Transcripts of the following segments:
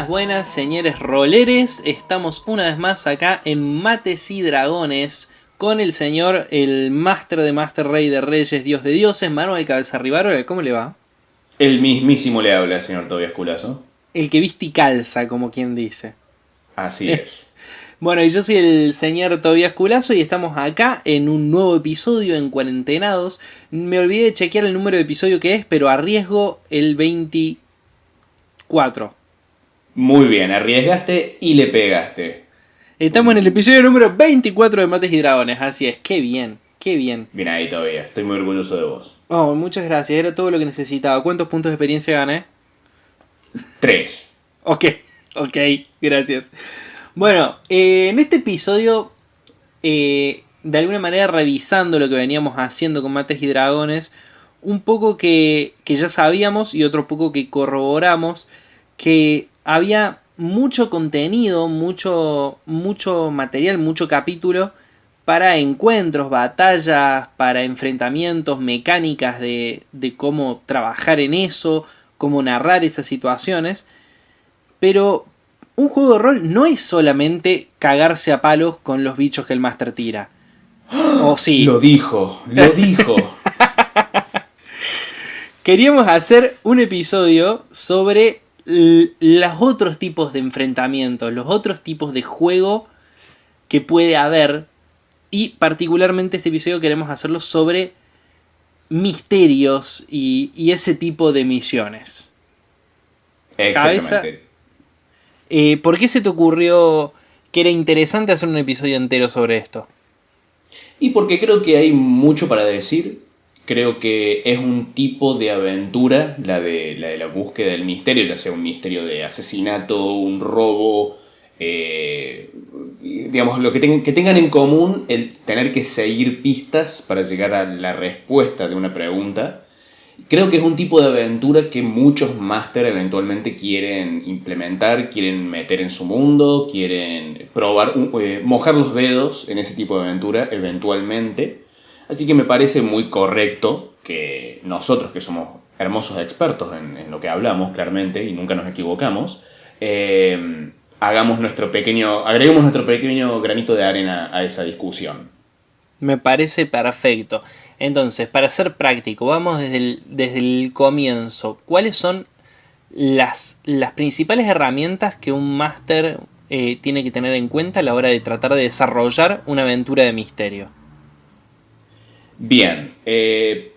Buenas, señores roleres. Estamos una vez más acá en Mates y Dragones con el señor, el Máster de Master, Rey de Reyes, Dios de Dioses, Manuel Cabeza Rivarola. ¿Cómo le va? El mismísimo le habla, señor Tobias Culazo. El que viste y calza, como quien dice. Así es. Bueno, y yo soy el señor Tobías Culazo y estamos acá en un nuevo episodio en Cuarentenados. Me olvidé de chequear el número de episodio que es, pero arriesgo el 24. Muy bien, arriesgaste y le pegaste. Estamos en el episodio número 24 de Mates y Dragones, así es, qué bien, qué bien. Bien ahí, Tobias, estoy muy orgulloso de vos. Oh, muchas gracias, era todo lo que necesitaba. ¿Cuántos puntos de experiencia gané? 3. Ok, ok, gracias. Bueno, en este episodio, de alguna manera revisando lo que veníamos haciendo con Mates y Dragones, un poco que ya sabíamos y otro poco que corroboramos, que había mucho contenido, mucho material, mucho capítulo para encuentros, batallas, para enfrentamientos, mecánicas de cómo trabajar en eso, cómo narrar esas situaciones. Pero un juego de rol no es solamente cagarse a palos con los bichos que el máster tira. O sí. Lo dijo, lo dijo. Queríamos hacer un episodio sobre los otros tipos de enfrentamientos, los otros tipos de juego que puede haber. Y particularmente este episodio queremos hacerlo sobre misterios y ese tipo de misiones. Cabeza, Exactamente. ¿por qué se te ocurrió que era interesante hacer un episodio entero sobre esto? Y porque creo que hay mucho para decir. Creo que es un tipo de aventura, la búsqueda del misterio, ya sea un misterio de asesinato, un robo, digamos, lo que tengan en común el tener que seguir pistas para llegar a la respuesta de una pregunta. Creo que es un tipo de aventura que muchos máster eventualmente quieren implementar, quieren meter en su mundo, quieren probar, mojar los dedos en ese tipo de aventura eventualmente. Así que me parece muy correcto que nosotros, que somos hermosos expertos en lo que hablamos claramente y nunca nos equivocamos, agreguemos nuestro pequeño granito de arena a esa discusión. Me parece perfecto. Entonces, para ser práctico, vamos desde el comienzo. ¿Cuáles son las principales herramientas que un máster tiene que tener en cuenta a la hora de tratar de desarrollar una aventura de misterio? Bien,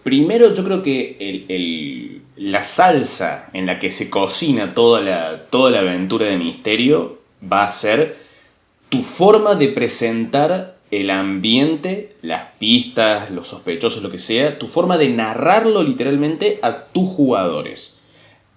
primero yo creo que la salsa en la que se cocina toda la aventura de misterio va a ser tu forma de presentar el ambiente, las pistas, los sospechosos, lo que sea, tu forma de narrarlo literalmente a tus jugadores.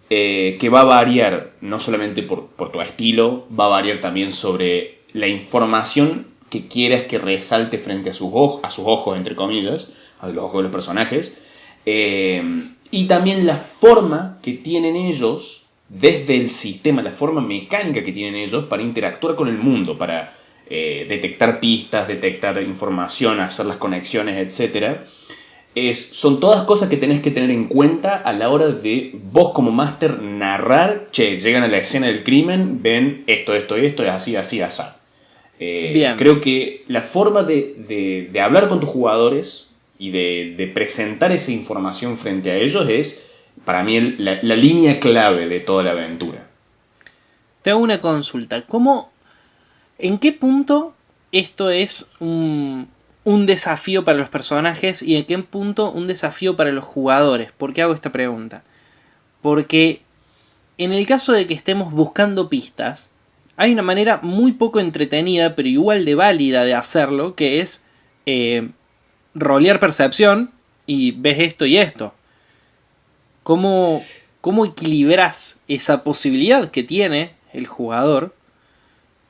Que va a variar no solamente por tu estilo, va a variar también sobre la información que quieras que resalte frente a sus ojos, entre comillas, a los ojos de los personajes, y también la forma que tienen ellos, desde el sistema, la forma mecánica que tienen ellos para interactuar con el mundo, para detectar pistas, detectar información, hacer las conexiones, etc. Son todas cosas que tenés que tener en cuenta a la hora de vos como máster narrar. Che, llegan a la escena del crimen, ven esto, esto, esto, es así, así, así. Bien. Creo que la forma de hablar con tus jugadores y de presentar esa información frente a ellos es, para mí, la línea clave de toda la aventura. Te hago una consulta. ¿En qué punto esto es un desafío para los personajes y en qué punto un desafío para los jugadores? ¿Por qué hago esta pregunta? Porque en el caso de que estemos buscando pistas, hay una manera muy poco entretenida, pero igual de válida de hacerlo, que es rolear percepción y ves esto y esto. ¿Cómo, cómo equilibras esa posibilidad que tiene el jugador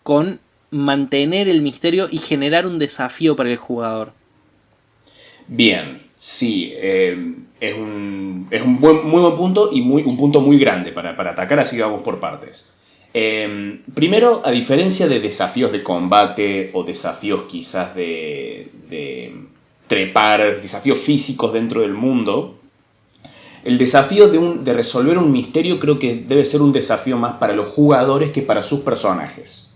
con mantener el misterio y generar un desafío para el jugador? Bien, sí, es un muy buen punto y un punto muy grande para atacar, así que vamos por partes. Primero, a diferencia de desafíos de combate o desafíos quizás de trepar, desafíos físicos dentro del mundo, El desafío de resolver un misterio creo que debe ser un desafío más para los jugadores que para sus personajes.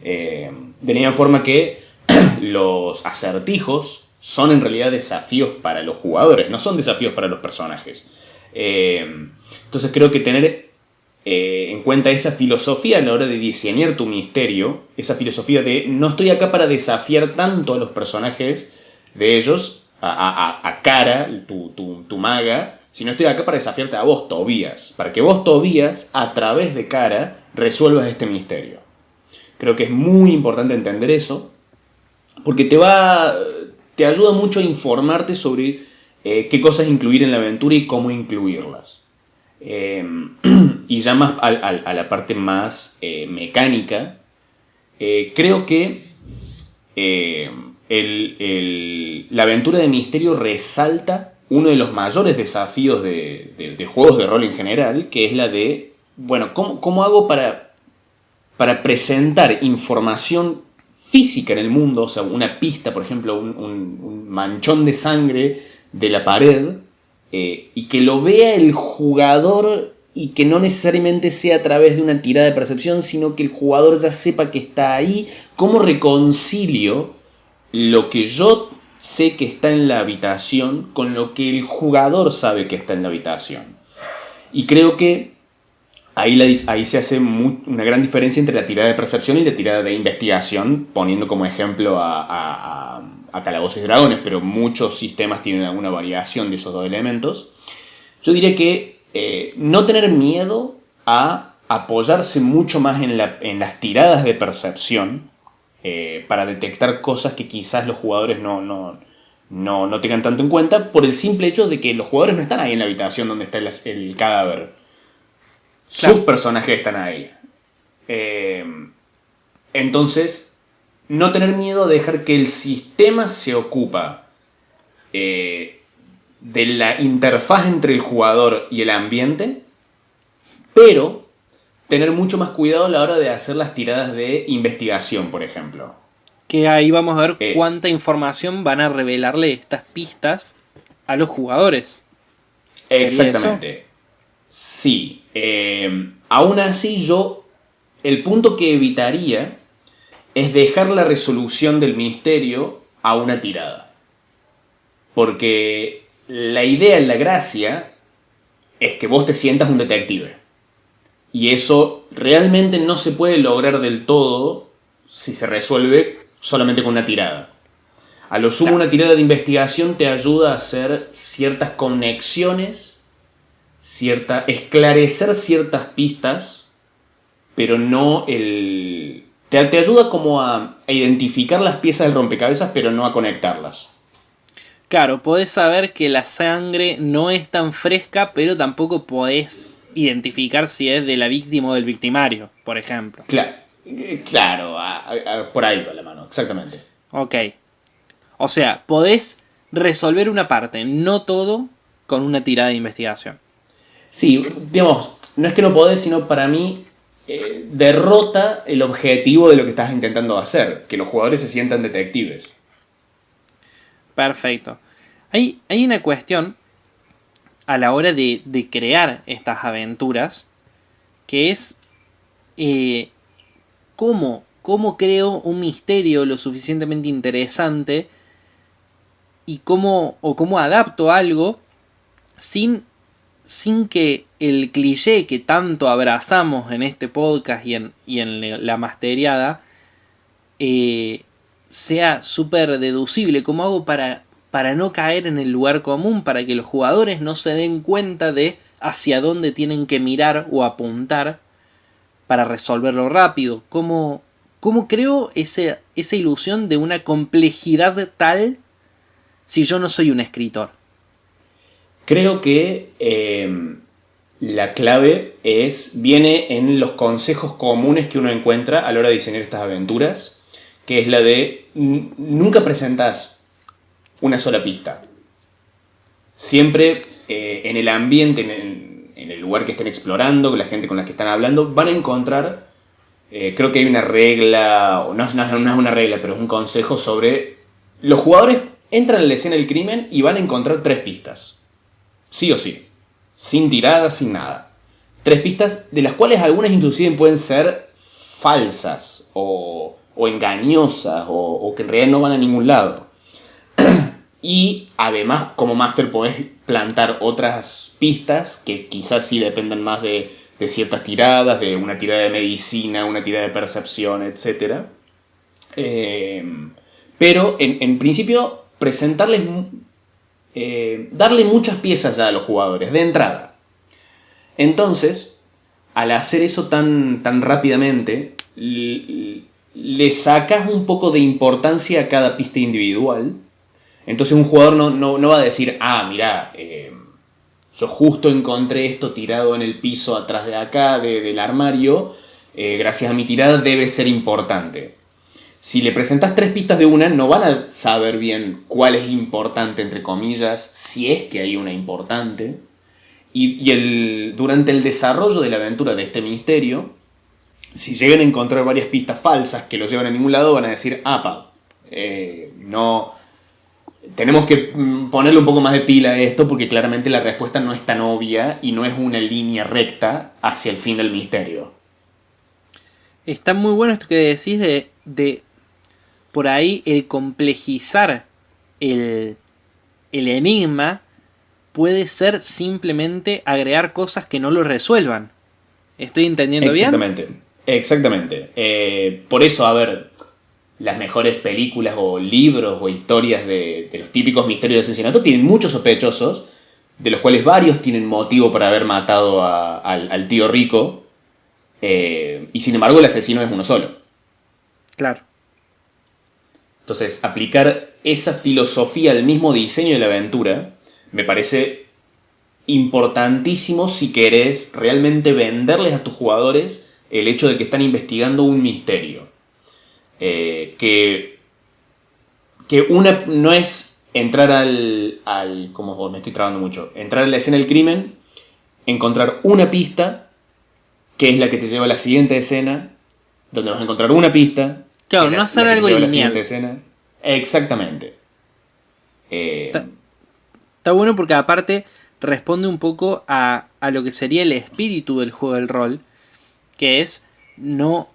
De la misma forma que los acertijos son en realidad desafíos para los jugadores, no son desafíos para los personajes. Entonces creo que tener en cuenta esa filosofía a la hora de diseñar tu misterio, esa filosofía de no estoy acá para desafiar tanto a los personajes de ellos, a Cara, tu maga, sino estoy acá para desafiarte a vos, Tobías, para que vos, Tobías, a través de Cara, resuelvas este misterio. Creo que es muy importante entender eso, porque te ayuda mucho a informarte sobre qué cosas incluir en la aventura y cómo incluirlas. Y ya más a la parte más mecánica, creo que la aventura de misterio resalta uno de los mayores desafíos de juegos de rol en general, que es la de, bueno, ¿cómo hago para presentar información física en el mundo? O sea, una pista, por ejemplo, un manchón de sangre de la pared, y que lo vea el jugador y que no necesariamente sea a través de una tirada de percepción, sino que el jugador ya sepa que está ahí. ¿Cómo reconcilio lo que yo sé que está en la habitación con lo que el jugador sabe que está en la habitación? Y creo que ahí se hace una gran diferencia entre la tirada de percepción y la tirada de investigación, poniendo como ejemplo a Calabozos y Dragones, pero muchos sistemas tienen alguna variación de esos dos elementos. Yo diría que no tener miedo a apoyarse mucho más en las tiradas de percepción para detectar cosas que quizás los jugadores no tengan tanto en cuenta, por el simple hecho de que los jugadores no están ahí en la habitación donde está el cadáver. Claro. Sus personajes están ahí. Entonces, no tener miedo a dejar que el sistema se ocupa de la interfaz entre el jugador y el ambiente, pero tener mucho más cuidado a la hora de hacer las tiradas de investigación, por ejemplo. Que ahí vamos a ver cuánta información van a revelarle estas pistas a los jugadores. Exactamente. Sí. Aún así, el punto que evitaría es dejar la resolución del misterio a una tirada. Porque la idea, la gracia, es que vos te sientas un detective. Y eso realmente no se puede lograr del todo si se resuelve solamente con una tirada. A lo sumo, una tirada de investigación te ayuda a hacer ciertas conexiones, esclarecer ciertas pistas, pero no te ayuda como a identificar las piezas del rompecabezas, pero no a conectarlas. Claro, podés saber que la sangre no es tan fresca, pero tampoco podés identificar si es de la víctima o del victimario, por ejemplo. Claro, por ahí va la mano, exactamente. Ok. O sea, podés resolver una parte, no todo, con una tirada de investigación. Sí, digamos, no es que no podés, sino para mí derrota el objetivo de lo que estás intentando hacer, que los jugadores se sientan detectives. Perfecto. Hay una cuestión a la hora de crear estas aventuras, que es cómo creo un misterio lo suficientemente interesante y cómo adapto algo sin que el cliché que tanto abrazamos en este podcast y en la masteriada sea súper deducible. ¿Cómo hago para no caer en el lugar común? Para que los jugadores no se den cuenta de hacia dónde tienen que mirar o apuntar para resolverlo rápido. ¿Cómo creo esa ilusión de una complejidad tal si yo no soy un escritor? Creo que la clave viene en los consejos comunes que uno encuentra a la hora de diseñar estas aventuras, que es la de nunca presentás una sola pista. Siempre en el ambiente, en el lugar que estén explorando, con la gente con la que están hablando, van a encontrar, creo que hay una regla, o no es una regla, pero es un consejo sobre los jugadores entran en la escena del crimen y van a encontrar 3 pistas. Sí o sí. sin tiradas, sin nada. 3 pistas, de las cuales algunas inclusive pueden ser falsas o engañosas o que en realidad no van a ningún lado. Y además, como máster, podés plantar otras pistas que quizás sí dependan más de ciertas tiradas, de una tirada de medicina, una tirada de percepción, etc. Pero en principio, presentarles, darle muchas piezas ya a los jugadores de entrada. Entonces, al hacer eso tan rápidamente, le sacas un poco de importancia a cada pista individual. Entonces un jugador no va a decir, mirá, yo justo encontré esto tirado en el piso atrás de acá, del armario, gracias a mi tirada debe ser importante. Si le presentas 3 pistas de una, no van a saber bien cuál es importante, entre comillas, si es que hay una importante. Durante el desarrollo de la aventura de este misterio, si llegan a encontrar varias pistas falsas que los llevan a ningún lado, van a decir, no, tenemos que ponerle un poco más de pila a esto porque claramente la respuesta no es tan obvia y no es una línea recta hacia el fin del misterio. Está muy bueno esto que decís de por ahí el complejizar el enigma puede ser simplemente agregar cosas que no lo resuelvan. ¿Estoy entendiendo bien? Exactamente. Por eso, a ver, las mejores películas o libros o historias de los típicos misterios de asesinato tienen muchos sospechosos, de los cuales varios tienen motivo para haber matado al tío rico, y sin embargo el asesino es uno solo. Claro. Entonces, aplicar esa filosofía al mismo diseño de la aventura me parece importantísimo si querés realmente venderles a tus jugadores el hecho de que están investigando un misterio. Que una no es entrar como me estoy trabando mucho, entrar a la escena del crimen, encontrar una pista, que es la que te lleva a la siguiente escena, donde vas a encontrar una pista. Claro, no hacer algo lineal. Exactamente. Está bueno porque aparte responde un poco a lo que sería el espíritu del juego del rol, que es no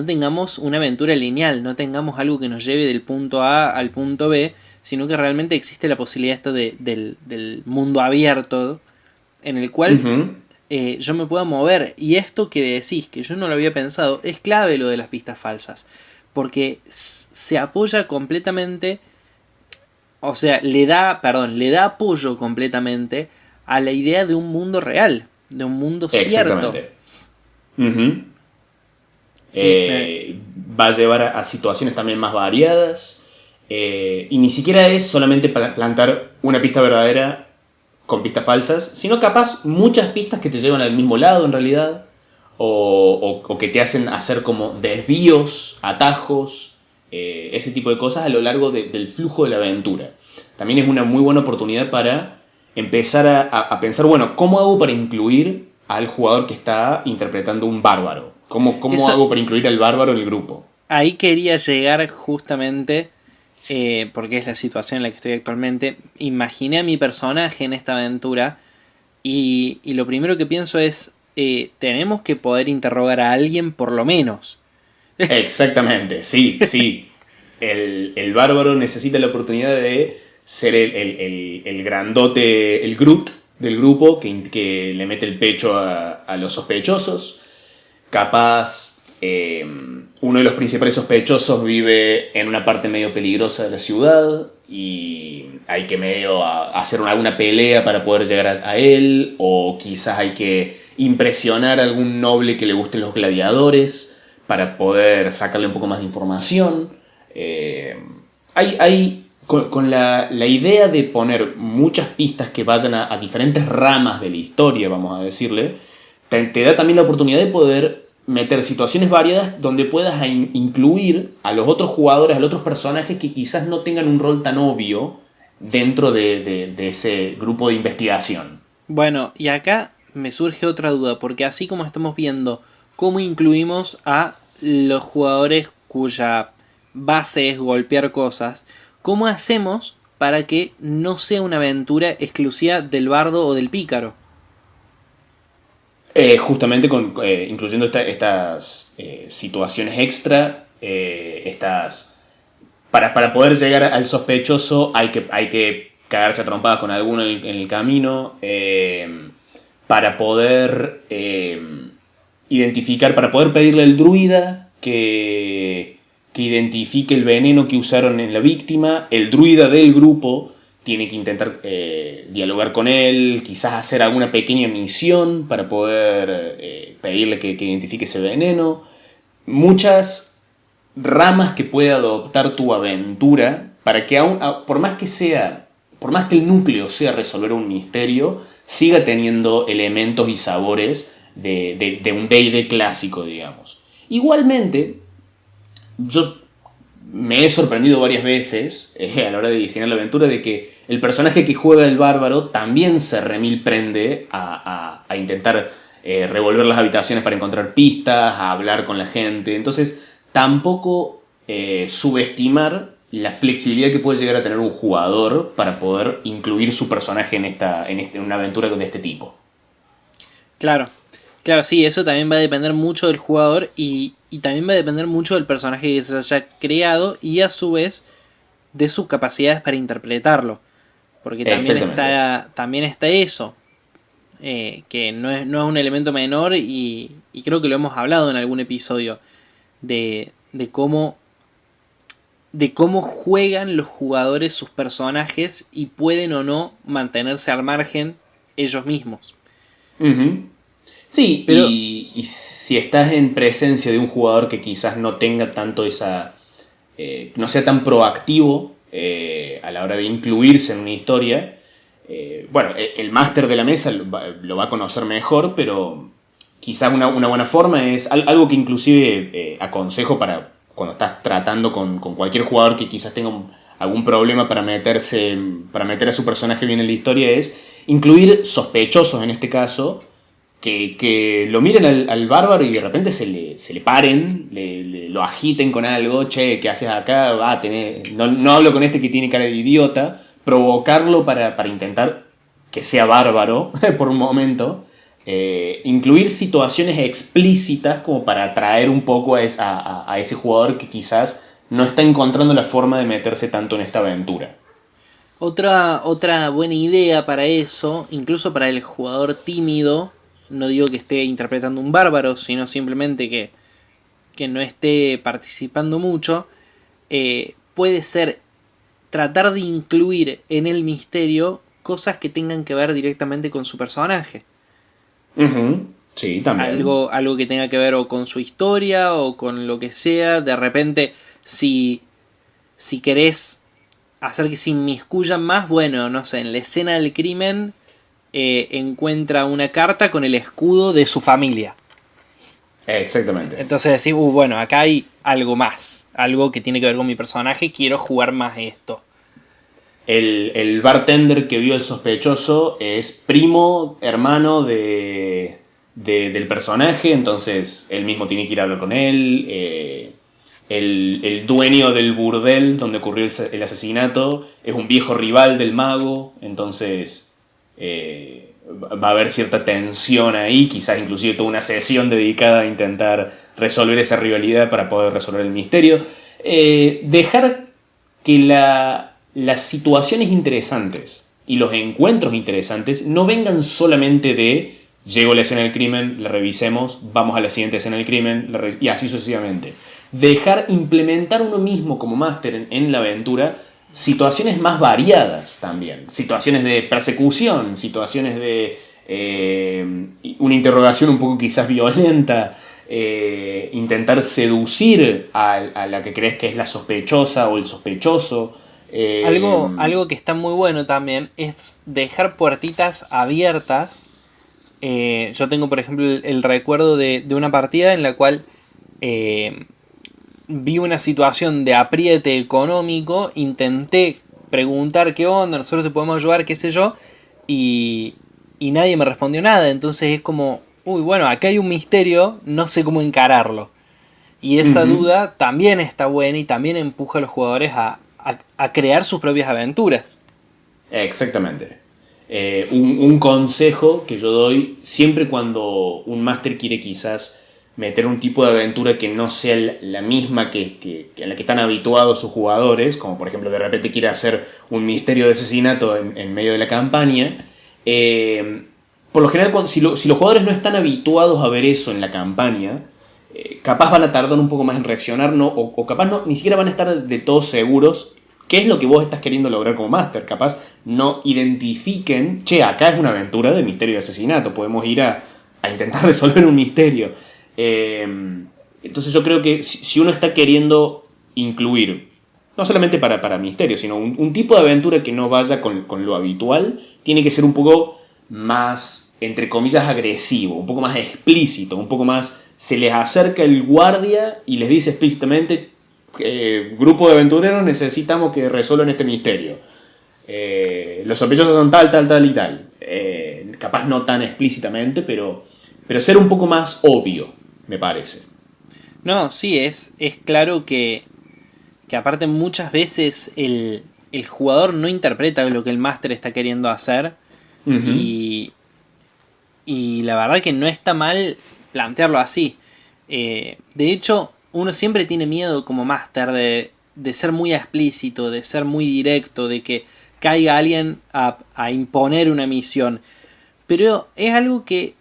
tengamos una aventura lineal, no tengamos algo que nos lleve del punto A al punto B, sino que realmente existe la posibilidad esto del mundo abierto en el cual yo me pueda mover. Y esto que decís, que yo no lo había pensado, es clave lo de las pistas falsas, porque se apoya completamente, o sea, le da apoyo completamente a la idea de un mundo real, de un mundo cierto. Sí, va a llevar a situaciones también más variadas, y ni siquiera es solamente plantar una pista verdadera con pistas falsas, sino capaz muchas pistas que te llevan al mismo lado en realidad, o que te hacen hacer como desvíos, atajos, ese tipo de cosas a lo largo del flujo de la aventura. También es una muy buena oportunidad para empezar a pensar, bueno, ¿cómo hago para incluir al jugador que está interpretando un bárbaro? ¿Cómo hago para incluir al bárbaro en el grupo? Ahí quería llegar justamente, porque es la situación en la que estoy actualmente. Imaginé a mi personaje en esta aventura y lo primero que pienso es, tenemos que poder interrogar a alguien por lo menos. Exactamente, sí. El bárbaro necesita la oportunidad de ser el grandote, el Groot del grupo que le mete el pecho a los sospechosos. Capaz uno de los principales sospechosos vive en una parte medio peligrosa de la ciudad y hay que medio hacer alguna pelea para poder llegar a él, o quizás hay que impresionar a algún noble que le gusten los gladiadores para poder sacarle un poco más de información. Con la idea de poner muchas pistas que vayan a diferentes ramas de la historia, vamos a decirle, te da también la oportunidad de poder meter situaciones variadas donde puedas incluir a los otros jugadores, a los otros personajes que quizás no tengan un rol tan obvio dentro de ese grupo de investigación. Bueno, y acá me surge otra duda, porque así como estamos viendo cómo incluimos a los jugadores cuya base es golpear cosas, ¿cómo hacemos para que no sea una aventura exclusiva del bardo o del pícaro? Justamente incluyendo estas situaciones extra, para poder llegar al sospechoso hay que cagarse a trompadas con alguno en el camino, para poder identificar, para poder pedirle al druida que identifique el veneno que usaron en la víctima. El druida del grupo tiene que intentar dialogar con él, quizás hacer alguna pequeña misión para poder pedirle que identifique ese veneno. Muchas ramas que puede adoptar tu aventura para que por más que el núcleo sea resolver un misterio, siga teniendo elementos y sabores de un D&D clásico, digamos. Igualmente, yo me he sorprendido varias veces a la hora de diseñar la aventura de que el personaje que juega el bárbaro también se remil prende a intentar revolver las habitaciones para encontrar pistas, a hablar con la gente. Entonces, tampoco subestimar la flexibilidad que puede llegar a tener un jugador para poder incluir su personaje en una aventura de este tipo. Claro, claro, sí, eso también va a depender mucho del jugador y también va a depender mucho del personaje que se haya creado y a su vez de sus capacidades para interpretarlo. Porque también está eso, que no es un elemento menor y creo que lo hemos hablado en algún episodio de cómo juegan los jugadores sus personajes y pueden o no mantenerse al margen ellos mismos. Uh-huh. Sí, Pero y si estás en presencia de un jugador que quizás no tenga tanto no sea tan proactivo a la hora de incluirse en una historia, bueno, el máster de la mesa lo va a conocer mejor, pero quizás una buena forma es algo que inclusive aconsejo para cuando estás tratando con cualquier jugador que quizás tenga algún problema para meter a su personaje bien en la historia, es incluir sospechosos en este caso, que lo miren al bárbaro y de repente se le paren, lo agiten con algo. Che, ¿qué haces acá? No hablo con este que tiene cara de idiota. Provocarlo para intentar que sea bárbaro por un momento. Incluir situaciones explícitas como para atraer un poco a ese jugador que quizás no está encontrando la forma de meterse tanto en esta aventura. otra buena idea para eso, incluso para el jugador tímido, no digo que esté interpretando un bárbaro, sino simplemente que no esté participando mucho, puede ser tratar de incluir en el misterio cosas que tengan que ver directamente con su personaje. Uh-huh. Sí, también. Algo que tenga que ver o con su historia o con lo que sea. De repente, si querés hacer que se inmiscuyan más, bueno, no sé, en la escena del crimen encuentra una carta con el escudo de su familia. Exactamente. Entonces decís, bueno, acá hay algo más, algo que tiene que ver con mi personaje, quiero jugar más esto. El bartender que vio el sospechoso es primo, hermano del personaje, entonces él mismo tiene que ir a hablar con él. El dueño del burdel donde ocurrió el asesinato es un viejo rival del mago, entonces va a haber cierta tensión ahí, quizás inclusive toda una sesión dedicada a intentar resolver esa rivalidad para poder resolver el misterio. Dejar que las situaciones interesantes y los encuentros interesantes no vengan solamente de llego a la escena del crimen, la revisemos, vamos a la siguiente escena del crimen, y así sucesivamente. Implementar uno mismo como máster en la aventura situaciones más variadas también. Situaciones de persecución, situaciones de una interrogación un poco quizás violenta, intentar seducir a la que crees que es la sospechosa o el sospechoso. Algo que está muy bueno también es dejar puertitas abiertas. Yo tengo, por ejemplo, el recuerdo de una partida en la cual vi una situación de apriete económico, intenté preguntar qué onda, nosotros te podemos ayudar, qué sé yo, y nadie me respondió nada. Entonces es como, bueno, acá hay un misterio, no sé cómo encararlo. Y esa duda también está buena y también empuja a los jugadores a crear sus propias aventuras. Exactamente. Un consejo que yo doy siempre cuando un máster quiere quizás meter un tipo de aventura que no sea la misma que en la que están habituados sus jugadores, como por ejemplo de repente quiere hacer un misterio de asesinato en medio de la campaña. Por lo general, si los jugadores no están habituados a ver eso en la campaña, capaz van a tardar un poco más en reaccionar, ¿no? O capaz no, ni siquiera van a estar del todo seguros qué es lo que vos estás queriendo lograr como máster. Capaz no identifiquen, che, acá es una aventura de misterio y asesinato, podemos ir a intentar resolver un misterio. Entonces yo creo que si uno está queriendo incluir, no solamente para misterio, sino un tipo de aventura que no vaya con lo habitual, tiene que ser un poco más, entre comillas, agresivo, un poco más explícito, un poco más, se les acerca el guardia y les dice explícitamente, grupo de aventureros, necesitamos que resuelvan este misterio. Los sospechosos son tal, tal, tal y tal. Capaz no tan explícitamente, pero ser un poco más obvio, me parece. No, sí, es claro que aparte muchas veces el jugador no interpreta lo que el máster está queriendo hacer. Uh-huh. Y la verdad que no está mal plantearlo así. De hecho, uno siempre tiene miedo como máster de ser muy explícito, de ser muy directo, de que caiga alguien a imponer una misión. Pero es algo que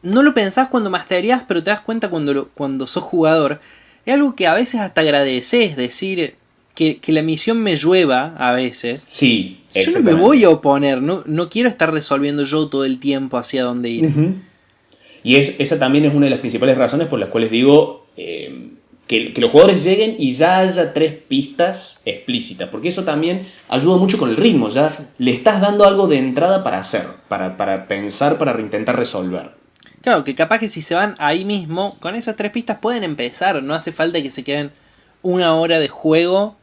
no lo pensás cuando masterías, pero te das cuenta cuando sos jugador. Es algo que a veces hasta agradeces, decir que la misión me llueva a veces. Sí, Yo no me exactamente. voy a oponer, no quiero estar resolviendo yo todo el tiempo hacia dónde ir. Uh-huh. Y esa también es una de las principales razones por las cuales digo que los jugadores lleguen y ya haya 3 pistas explícitas, porque eso también ayuda mucho con el ritmo, ya le estás dando algo de entrada para hacer, para pensar, para intentar resolver. Claro, que capaz que si se van ahí mismo, con esas 3 pistas pueden empezar, no hace falta que se queden una hora de juego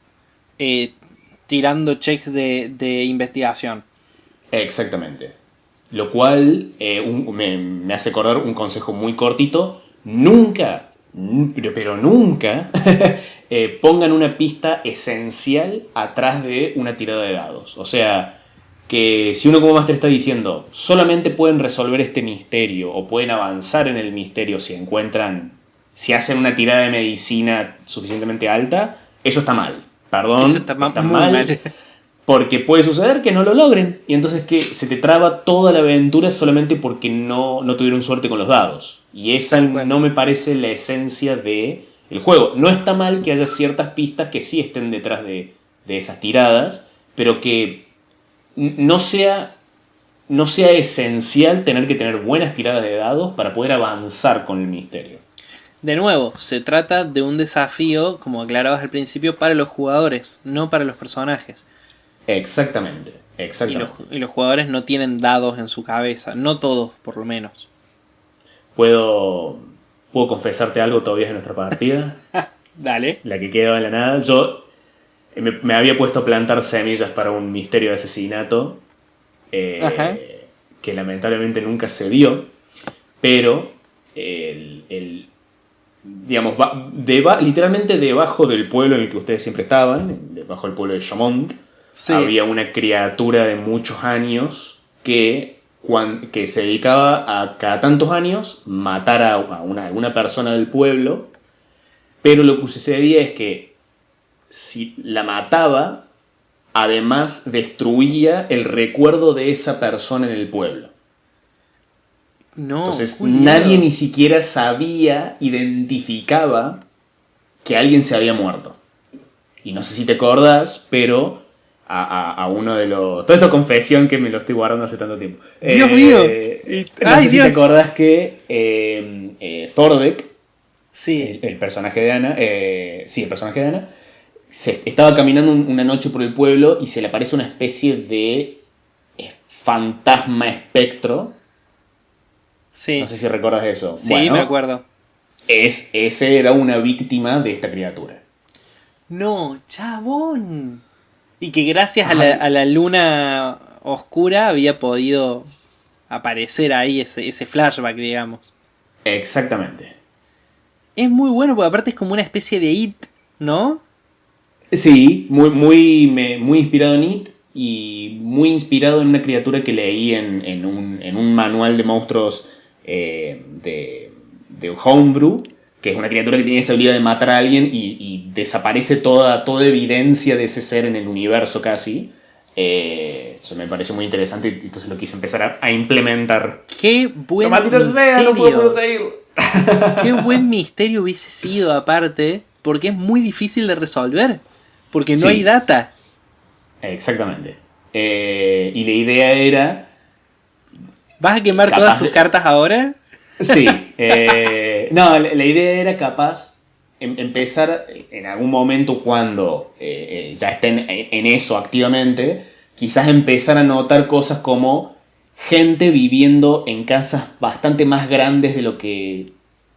eh, tirando checks de investigación. Exactamente. Lo cual me hace acordar un consejo muy cortito. Nunca, pero nunca, pongan una pista esencial atrás de una tirada de dados. O sea, que si uno como máster está diciendo solamente pueden resolver este misterio o pueden avanzar en el misterio si hacen una tirada de medicina suficientemente alta, eso está mal. Eso Perdón, está está muy mal. mal. Porque puede suceder que no lo logren. Y entonces que se te traba toda la aventura solamente porque no tuvieron suerte con los dados. Y esa Tal cual. no me parece la esencia del juego. No está mal que haya ciertas pistas que sí estén detrás de esas tiradas, pero que no sea, no sea esencial tener que tener buenas tiradas de dados para poder avanzar con el misterio. De nuevo, se trata de un desafío, como aclarabas al principio, para los jugadores, no para los personajes. Exactamente, Y los, exactamente. y los jugadores no tienen dados en su cabeza, no todos por lo menos. ¿Puedo, ¿Puedo confesarte algo todavía de nuestra partida? Dale. La que quedó en la nada. Yo me había puesto a plantar semillas para un misterio de asesinato Ajá. que lamentablemente nunca se dio, pero digamos, literalmente debajo del pueblo en el que ustedes siempre estaban, debajo del pueblo de Chamont, Sí. había una criatura de muchos años que se dedicaba a cada tantos años matar a alguna persona del pueblo, pero lo que sucedía es que si la mataba, además destruía el recuerdo de esa persona en el pueblo. No, Entonces nadie culiado. ni siquiera sabía, identificaba que alguien se había muerto. Y no sé si te acordás, pero a uno de los... Toda esta confesión que me lo estoy guardando hace tanto tiempo. Dios mío. No Ay, sé si te Dios. acordás que Thordek, Sí. el personaje de Ana, sí, el personaje de Ana, estaba caminando una noche por el pueblo y se le aparece una especie de fantasma espectro. No Sí. sé si recuerdas eso. Sí, me Bueno, acuerdo. ese era una víctima de esta criatura. No, chabón. Y que gracias a Ay, a la luna oscura había podido aparecer ahí ese flashback, digamos. exactamente. Es muy bueno porque aparte es como una especie de It, ¿no? Sí, muy inspirado en It y muy inspirado en una criatura que leí en un manual de monstruos de Homebrew, que es una criatura que tiene esa habilidad de matar a alguien y desaparece toda evidencia de ese ser en el universo casi. Eso me pareció muy interesante y entonces lo quise empezar a implementar. ¡Qué buen ¡Maldita sea! ¡No puedo proseguir! ¡Qué buen misterio hubiese sido aparte! Porque es muy difícil de resolver. Porque no hay data. Exactamente. Y la idea era... ¿Vas a quemar todas tus cartas ahora? Sí. No, la idea era capaz empezar en algún momento cuando ya estén en eso activamente, quizás empezar a notar cosas como gente viviendo en casas bastante más grandes de lo que...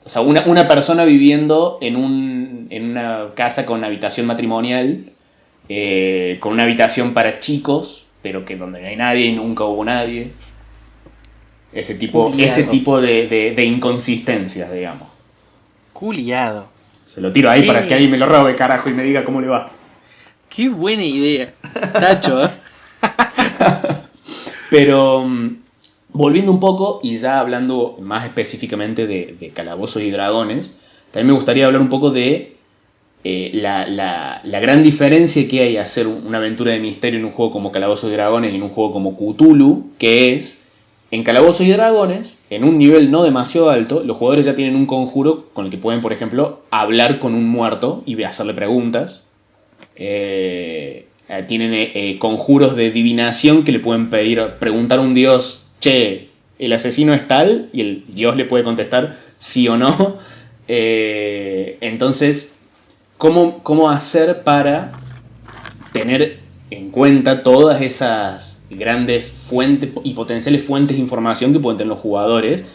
O sea, una persona viviendo en una casa con habitación matrimonial, con una habitación para chicos, pero que donde no hay nadie y nunca hubo nadie. Ese tipo de inconsistencias, digamos. Culiado. Se lo tiro ahí para que alguien me lo robe, carajo, y me diga cómo le va. Qué buena idea. Tacho, ¿eh? Pero volviendo un poco y ya hablando más específicamente de Calabozos y Dragones, también me gustaría hablar un poco de la gran diferencia que hay hacer una aventura de misterio en un juego como Calabozos y Dragones y en un juego como Cthulhu, que es, en Calabozos y Dragones, en un nivel no demasiado alto, los jugadores ya tienen un conjuro con el que pueden, por ejemplo, hablar con un muerto y hacerle preguntas. Tienen conjuros de divinación que le pueden preguntar a un dios, che, el asesino es tal, y el dios le puede contestar sí o no. Entonces, ¿cómo hacer para tener en cuenta todas esas grandes fuentes y potenciales fuentes de información que pueden tener los jugadores,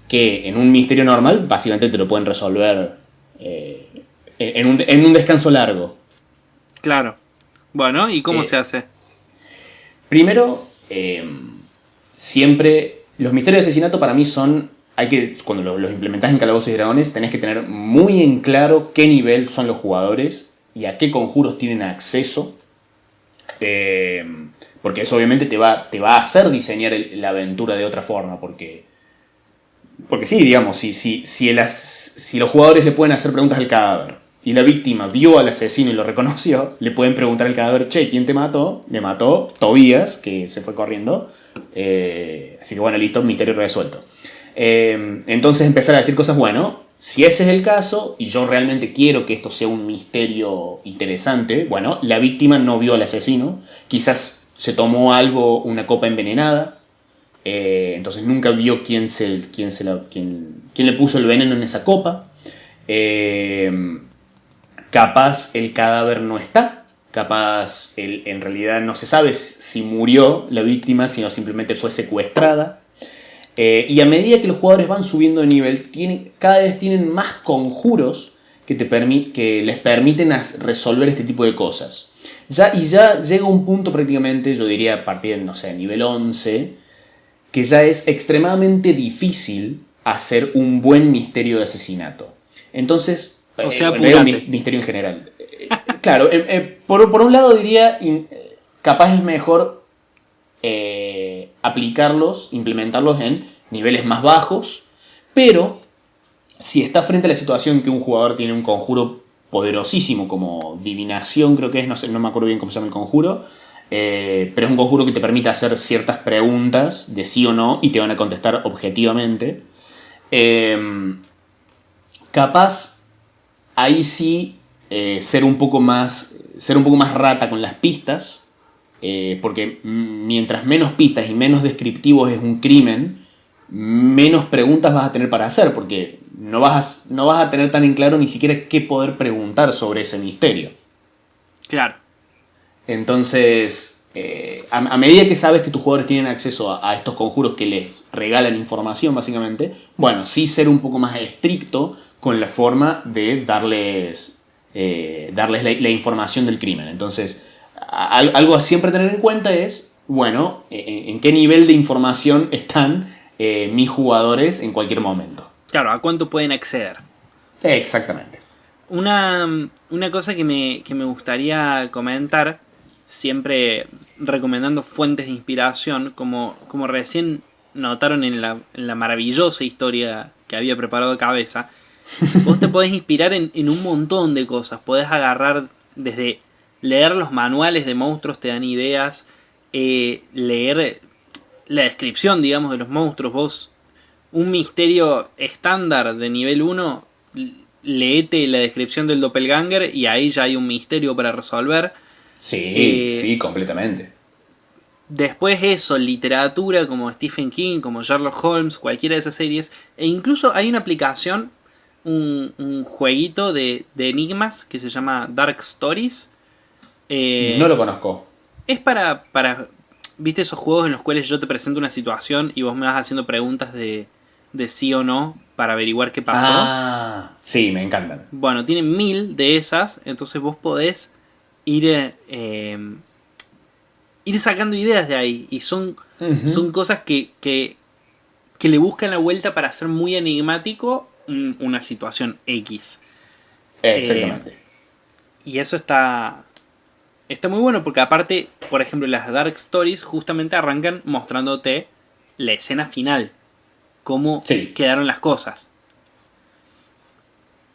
que en un misterio normal básicamente te lo pueden resolver en un descanso largo? Claro. Bueno, ¿y cómo se hace? Primero, siempre los misterios de asesinato para mí son... cuando los implementás en Calabozos y Dragones, tenés que tener muy en claro qué nivel son los jugadores y a qué conjuros tienen acceso. Porque eso obviamente te va a hacer diseñar la aventura de otra forma. Porque sí, digamos, si los jugadores le pueden hacer preguntas al cadáver y la víctima vio al asesino y lo reconoció, le pueden preguntar al cadáver, che, ¿quién te mató? Me mató Tobías, que se fue corriendo. Así que bueno, listo, misterio resuelto. Entonces empezar a decir cosas, bueno, si ese es el caso y yo realmente quiero que esto sea un misterio interesante, bueno, la víctima no vio al asesino, quizás se tomó algo, una copa envenenada, entonces nunca vio quién le puso el veneno en esa copa. Capaz el cadáver no está, capaz en realidad no se sabe si murió la víctima, sino simplemente fue secuestrada. Y a medida que los jugadores van subiendo de nivel, cada vez tienen más conjuros que les permiten resolver este tipo de cosas. Ya llega un punto prácticamente, yo diría a partir de, no sé, nivel 11, que ya es extremadamente difícil hacer un buen misterio de asesinato. Entonces, o sea, veo misterio en general. Claro, por un lado diría, capaz es mejor aplicarlos, implementarlos en niveles más bajos, pero si está frente a la situación que un jugador tiene un conjuro poderosísimo como divinación, creo que es, no me acuerdo bien cómo se llama el conjuro, pero es un conjuro que te permite hacer ciertas preguntas de sí o no y te van a contestar objetivamente. Capaz ahí sí ser un poco más rata con las pistas, porque mientras menos pistas y menos descriptivos es un crimen, menos preguntas vas a tener para hacer, porque no vas a tener tan en claro ni siquiera qué poder preguntar sobre ese misterio. Claro. Entonces, a medida que sabes que tus jugadores tienen acceso a estos conjuros que les regalan información, básicamente, bueno, sí ser un poco más estricto con la forma de darles la información del crimen. Entonces, algo a siempre tener en cuenta es, bueno, en qué nivel de información están mis jugadores en cualquier momento. Claro, ¿a cuánto pueden acceder? Exactamente. Una cosa que me gustaría comentar siempre recomendando fuentes de inspiración, como recién notaron en la maravillosa historia que había preparado Cabeza. Vos te podés inspirar en un montón de cosas. Podés agarrar desde leer los manuales de monstruos, te dan ideas. Leer la descripción, digamos, de los monstruos. Vos, un misterio estándar de nivel 1, leete la descripción del doppelganger y ahí ya hay un misterio para resolver. Sí, completamente. Después eso, literatura como Stephen King, como Sherlock Holmes, cualquiera de esas series. E incluso hay una aplicación, un jueguito de enigmas que se llama Dark Stories. No lo conozco. Es para... ¿Viste esos juegos en los cuales yo te presento una situación y vos me vas haciendo preguntas de sí o no para averiguar qué pasó? Ah, sí, me encantan. Bueno, tienen 1000 de esas, entonces vos podés ir sacando ideas de ahí. Y son cosas que le buscan la vuelta para hacer muy enigmático una situación X. Exactamente. Y eso está muy bueno porque aparte, por ejemplo, las Dark Stories justamente arrancan mostrándote la escena final. Cómo quedaron las cosas.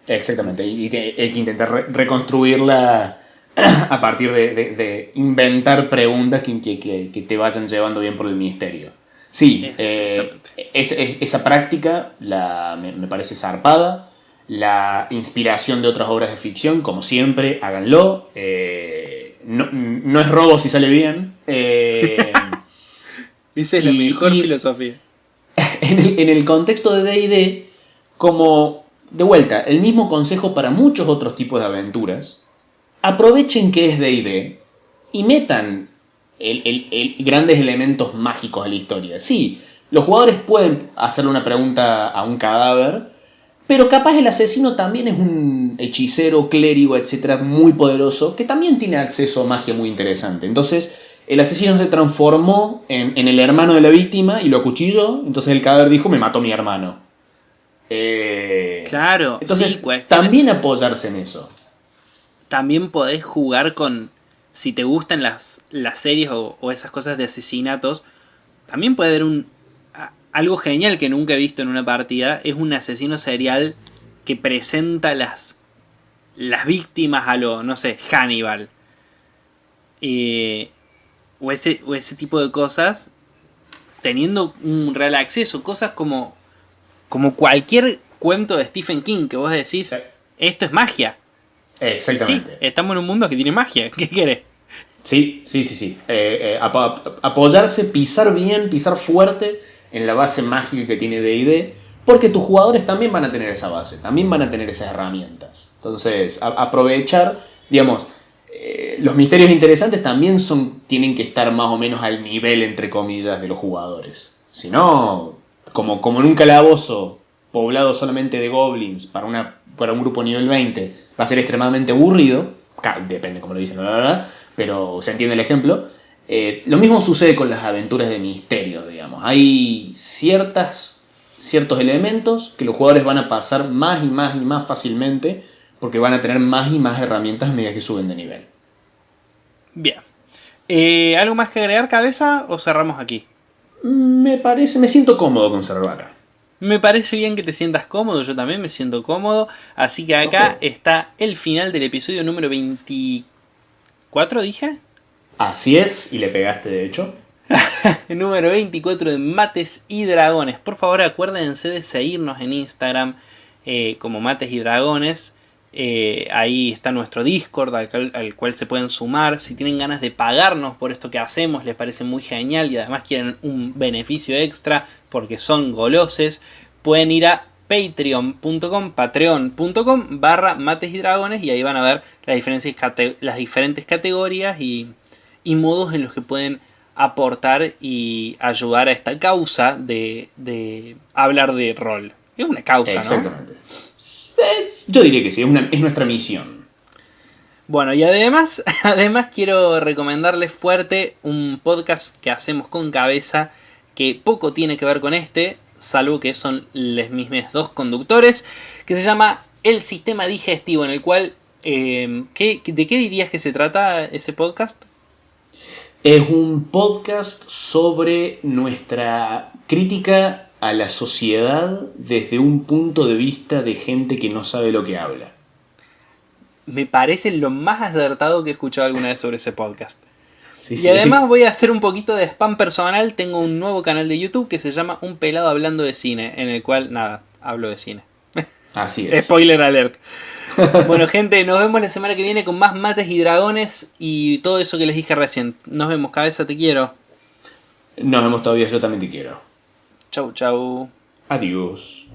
Exactamente. Y hay que intentar reconstruirla a partir de inventar preguntas que te vayan llevando bien por el misterio. Sí, esa práctica me parece zarpada. La inspiración de otras obras de ficción, como siempre, háganlo. No es robo si sale bien. Esa es la mejor filosofía. En el contexto de D&D, como de vuelta, el mismo consejo para muchos otros tipos de aventuras. Aprovechen que es D&D y metan grandes elementos mágicos a la historia. Sí, los jugadores pueden hacerle una pregunta a un cadáver, pero capaz el asesino también es un hechicero, clérigo, etcétera, muy poderoso, que también tiene acceso a magia muy interesante. Entonces, el asesino se transformó en el hermano de la víctima y lo acuchilló. Entonces el cadáver dijo, me mató mi hermano. Claro, entonces, sí, también apoyarse en eso. También podés jugar con... Si te gustan las series o esas cosas de asesinatos, también puede haber algo genial que nunca he visto en una partida. Es un asesino serial que presenta las víctimas a lo, no sé, Hannibal. O ese tipo de cosas, teniendo un real acceso. Cosas como cualquier cuento de Stephen King que vos decís, esto es magia. Exactamente. Sí, estamos en un mundo que tiene magia. ¿Qué querés? Sí. Apoyarse, pisar bien, pisar fuerte en la base mágica que tiene D&D, porque tus jugadores también van a tener esa base, también van a tener esas herramientas. Entonces, aprovechar, digamos, los misterios interesantes también tienen que estar más o menos al nivel, entre comillas, de los jugadores. Si no, como en un calabozo poblado solamente de goblins para un grupo nivel 20, va a ser extremadamente aburrido. Depende como lo dicen, pero se entiende el ejemplo. Lo mismo sucede con las aventuras de misterio, digamos. Hay ciertos elementos que los jugadores van a pasar más y más y más fácilmente porque van a tener más y más herramientas a medida que suben de nivel. Bien. ¿Algo más que agregar, Cabeza, o cerramos aquí? Me siento cómodo con cerrar acá. Me parece bien que te sientas cómodo, yo también me siento cómodo. Así que acá está el final del episodio número 24, ¿dije? Así es, y le pegaste de hecho. Número 24 de Mates y Dragones. Por favor, acuérdense de seguirnos en Instagram como Mates y Dragones. Ahí está nuestro Discord al cual se pueden sumar. Si tienen ganas de pagarnos por esto que hacemos, les parece muy genial y además quieren un beneficio extra porque son goloses, pueden ir a patreon.com/Mates y Dragones y ahí van a ver las diferentes categorías y modos en los que pueden aportar y ayudar a esta causa de hablar de rol. Es una causa, exactamente, ¿no? Yo diría que sí, es nuestra misión. Bueno, y además quiero recomendarles fuerte un podcast que hacemos con Cabeza que poco tiene que ver con salvo que son los mismos dos conductores, que se llama El Sistema Digestivo, en el cual... ¿de qué dirías que se trata ese podcast? Es un podcast sobre nuestra crítica a la sociedad desde un punto de vista de gente que no sabe lo que habla. Me parece lo más acertado que he escuchado alguna vez sobre ese podcast. Sí, Y sí. además voy a hacer un poquito de spam personal. Tengo un nuevo canal de YouTube que se llama Un Pelado Hablando de Cine, en el cual, nada, hablo de cine. Así es. Spoiler alert. Bueno, gente, nos vemos la semana que viene con más mates y dragones y todo eso que les dije recién. Nos vemos, cabeza, te quiero. Nos vemos todavía, yo también te quiero. Chau, chau. Adiós.